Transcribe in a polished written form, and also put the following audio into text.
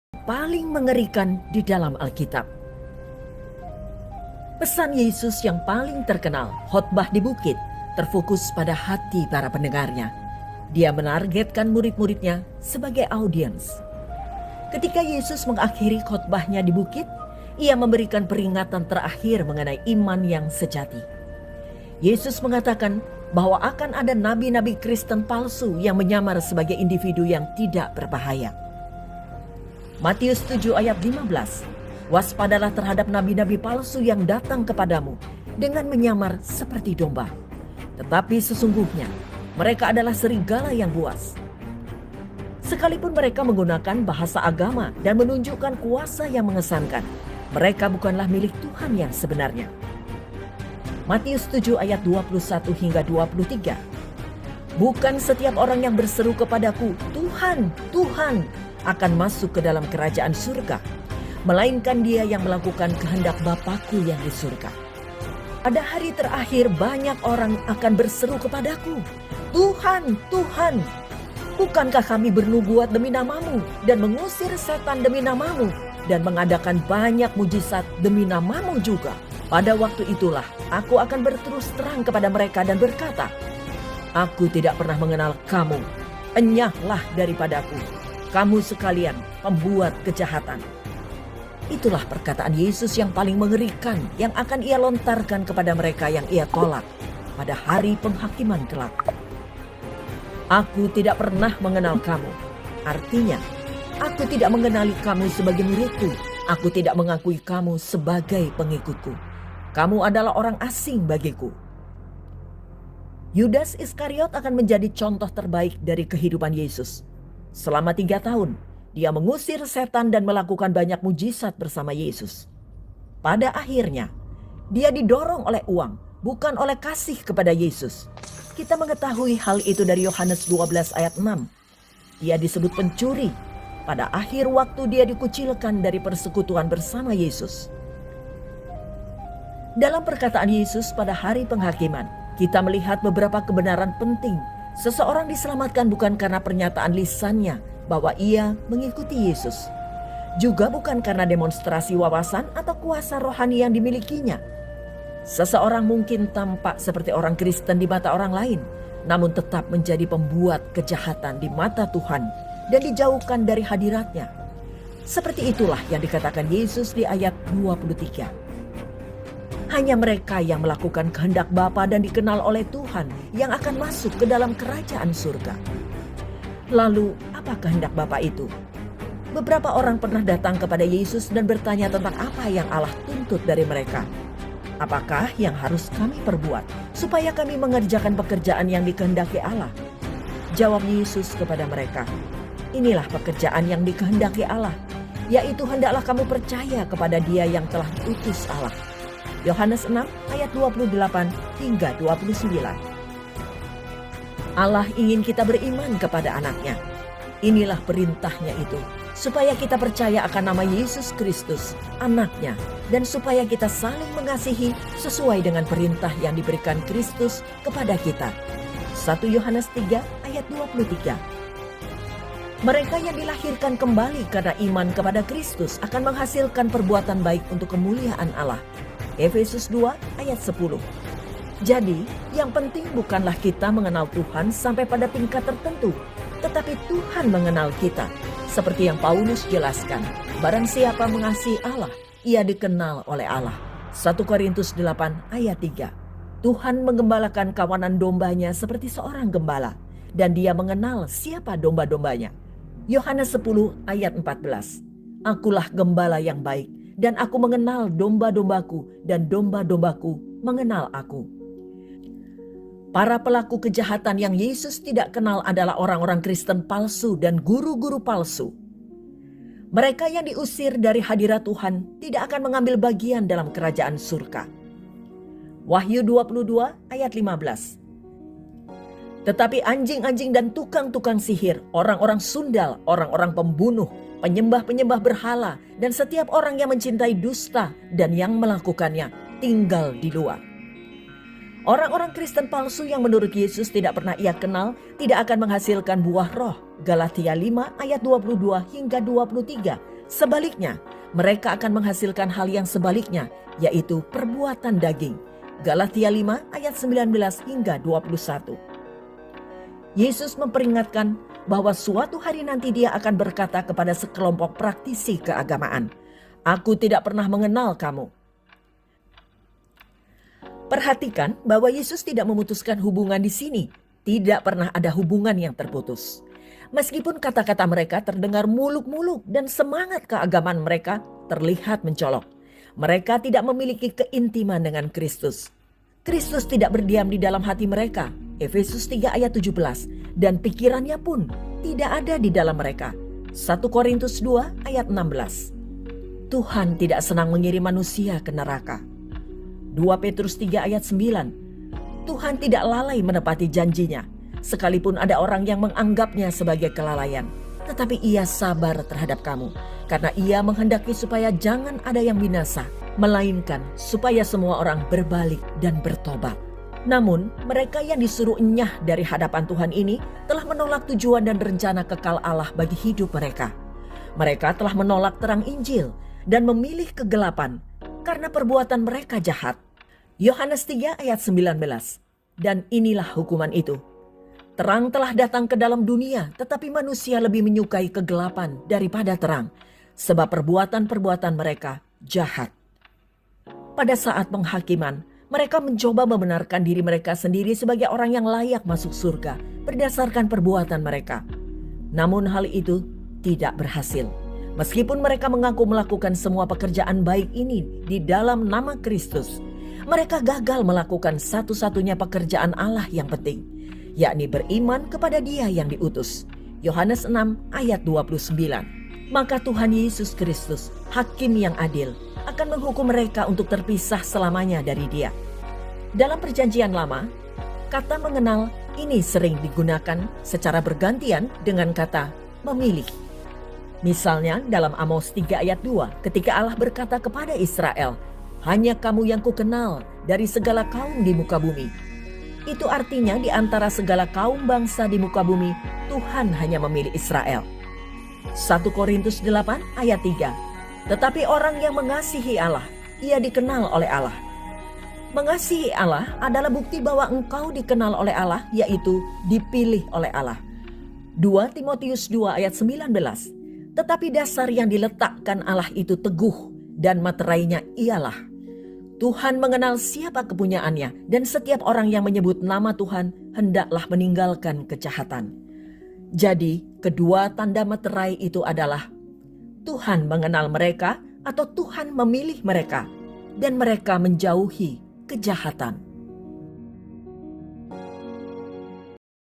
paling mengerikan di dalam Alkitab. Pesan Yesus yang paling terkenal, khotbah di bukit, terfokus pada hati para pendengarnya. Dia menargetkan murid-muridnya sebagai audiens. Ketika Yesus mengakhiri khotbahnya di bukit, ia memberikan peringatan terakhir mengenai iman yang sejati. Yesus mengatakan bahwa akan ada nabi-nabi Kristen palsu yang menyamar sebagai individu yang tidak berbahaya. Matius 7 ayat 15, waspadalah terhadap nabi-nabi palsu yang datang kepadamu dengan menyamar seperti domba. Tetapi sesungguhnya mereka adalah serigala yang buas. Sekalipun mereka menggunakan bahasa agama dan menunjukkan kuasa yang mengesankan, mereka bukanlah milik Tuhan yang sebenarnya. Matius 7 ayat 21 hingga 23. Bukan setiap orang yang berseru kepadaku, Tuhan, Tuhan, akan masuk ke dalam kerajaan surga, melainkan dia yang melakukan kehendak Bapa-Ku yang di surga. Pada hari terakhir banyak orang akan berseru kepadaku, Tuhan, Tuhan, bukankah kami bernubuat demi namamu dan mengusir setan demi namamu dan mengadakan banyak mujizat demi namamu juga? Pada waktu itulah aku akan berterus terang kepada mereka dan berkata, aku tidak pernah mengenal kamu, enyahlah daripadaku, kamu sekalian pembuat kejahatan. Itulah perkataan Yesus yang paling mengerikan yang akan ia lontarkan kepada mereka yang ia tolak pada hari penghakiman kelak. Aku tidak pernah mengenal kamu. Artinya, aku tidak mengenali kamu sebagai muridku. Aku tidak mengakui kamu sebagai pengikutku. Kamu adalah orang asing bagiku. Yudas Iskariot akan menjadi contoh terbaik dari kehidupan Yesus. Selama 3 tahun, dia mengusir setan dan melakukan banyak mujizat bersama Yesus. Pada akhirnya, dia didorong oleh uang, bukan oleh kasih kepada Yesus. Kita mengetahui hal itu dari Yohanes 12 ayat 6. Dia disebut pencuri. Pada akhir waktu dia dikucilkan dari persekutuan bersama Yesus. Dalam perkataan Yesus pada hari penghakiman, kita melihat beberapa kebenaran penting. Seseorang diselamatkan bukan karena pernyataan lisannya bahwa ia mengikuti Yesus. Juga bukan karena demonstrasi wawasan atau kuasa rohani yang dimilikinya. Seseorang mungkin tampak seperti orang Kristen di mata orang lain, namun tetap menjadi pembuat kejahatan di mata Tuhan dan dijauhkan dari hadiratnya. Seperti itulah yang dikatakan Yesus di ayat 23. Hanya mereka yang melakukan kehendak Bapa dan dikenal oleh Tuhan yang akan masuk ke dalam kerajaan surga. Lalu, apa kehendak Bapa itu? Beberapa orang pernah datang kepada Yesus dan bertanya tentang apa yang Allah tuntut dari mereka. Apakah yang harus kami perbuat supaya kami mengerjakan pekerjaan yang dikehendaki Allah? Jawab Yesus kepada mereka, inilah pekerjaan yang dikehendaki Allah, yaitu hendaklah kamu percaya kepada Dia yang telah diutus Allah. Yohanes 6 ayat 28 hingga 29. Allah ingin kita beriman kepada anaknya. Inilah perintahnya itu, supaya kita percaya akan nama Yesus Kristus, anaknya, dan supaya kita saling mengasihi sesuai dengan perintah yang diberikan Kristus kepada kita. 1 Yohanes 3 ayat 23. Mereka yang dilahirkan kembali karena iman kepada Kristus akan menghasilkan perbuatan baik untuk kemuliaan Allah. Efesus 2 ayat 10. Jadi, yang penting bukanlah kita mengenal Tuhan sampai pada tingkat tertentu, tetapi Tuhan mengenal kita. Seperti yang Paulus jelaskan, barang siapa mengasihi Allah, ia dikenal oleh Allah. 1 Korintus 8 ayat 3. Tuhan menggembalakan kawanan dombanya seperti seorang gembala, dan dia mengenal siapa domba-dombanya. Yohanes 10 ayat 14. Akulah gembala yang baik, dan aku mengenal domba-dombaku, dan domba-dombaku mengenal aku. Para pelaku kejahatan yang Yesus tidak kenal adalah orang-orang Kristen palsu dan guru-guru palsu. Mereka yang diusir dari hadirat Tuhan tidak akan mengambil bagian dalam kerajaan surga. Wahyu 22 ayat 15. Tetapi anjing-anjing dan tukang-tukang sihir, orang-orang sundal, orang-orang pembunuh, penyembah-penyembah berhala, dan setiap orang yang mencintai dusta dan yang melakukannya tinggal di luar. Orang-orang Kristen palsu yang menurut Yesus tidak pernah ia kenal tidak akan menghasilkan buah roh. Galatia 5 ayat 22 hingga 23 Sebaliknya, mereka akan menghasilkan hal yang sebaliknya, yaitu perbuatan daging. Galatia 5 ayat 19 hingga 21. Yesus memperingatkan bahwa suatu hari nanti dia akan berkata kepada sekelompok praktisi keagamaan, "Aku tidak pernah mengenal kamu." Perhatikan bahwa Yesus tidak memutuskan hubungan di sini. Tidak pernah ada hubungan yang terputus. Meskipun kata-kata mereka terdengar muluk-muluk dan semangat keagamaan mereka terlihat mencolok, mereka tidak memiliki keintiman dengan Kristus. Kristus tidak berdiam di dalam hati mereka, Efesus 3 ayat 17, dan pikirannya pun tidak ada di dalam mereka, 1 Korintus 2 ayat 16. Tuhan tidak senang mengirim manusia ke neraka, 2 Petrus 3 ayat 9. Tuhan tidak lalai menepati janjinya, sekalipun ada orang yang menganggapnya sebagai kelalaian. Tetapi ia sabar terhadap kamu, karena ia menghendaki supaya jangan ada yang binasa, melainkan supaya semua orang berbalik dan bertobat. Namun mereka yang disuruh enyah dari hadapan Tuhan ini telah menolak tujuan dan rencana kekal Allah bagi hidup mereka. Mereka telah menolak terang Injil dan memilih kegelapan karena perbuatan mereka jahat. Yohanes 3 ayat 19. Dan inilah hukuman itu. Terang telah datang ke dalam dunia, tetapi manusia lebih menyukai kegelapan daripada terang, sebab perbuatan-perbuatan mereka jahat. Pada saat penghakiman, mereka mencoba membenarkan diri mereka sendiri sebagai orang yang layak masuk surga berdasarkan perbuatan mereka. Namun hal itu tidak berhasil. Meskipun mereka mengaku melakukan semua pekerjaan baik ini di dalam nama Kristus, mereka gagal melakukan satu-satunya pekerjaan Allah yang penting, yakni beriman kepada Dia yang diutus. Yohanes 6 ayat 29. Maka Tuhan Yesus Kristus, hakim yang adil, akan menghukum mereka untuk terpisah selamanya dari Dia. Dalam Perjanjian Lama, kata mengenal ini sering digunakan secara bergantian dengan kata memilih. Misalnya dalam Amos 3 ayat 2, ketika Allah berkata kepada Israel, "Hanya kamu yang kukenal dari segala kaum di muka bumi." Itu artinya di antara segala kaum bangsa di muka bumi, Tuhan hanya memilih Israel. 1 Korintus 8 ayat 3. Tetapi orang yang mengasihi Allah, ia dikenal oleh Allah. Mengasihi Allah adalah bukti bahwa engkau dikenal oleh Allah, yaitu dipilih oleh Allah. 2 Timotius 2 ayat 19. Tetapi dasar yang diletakkan Allah itu teguh, dan materainya ialah Tuhan mengenal siapa kepunyaannya, dan setiap orang yang menyebut nama Tuhan hendaklah meninggalkan kejahatan. Jadi kedua tanda materai itu adalah Tuhan mengenal mereka atau Tuhan memilih mereka, dan mereka menjauhi kejahatan.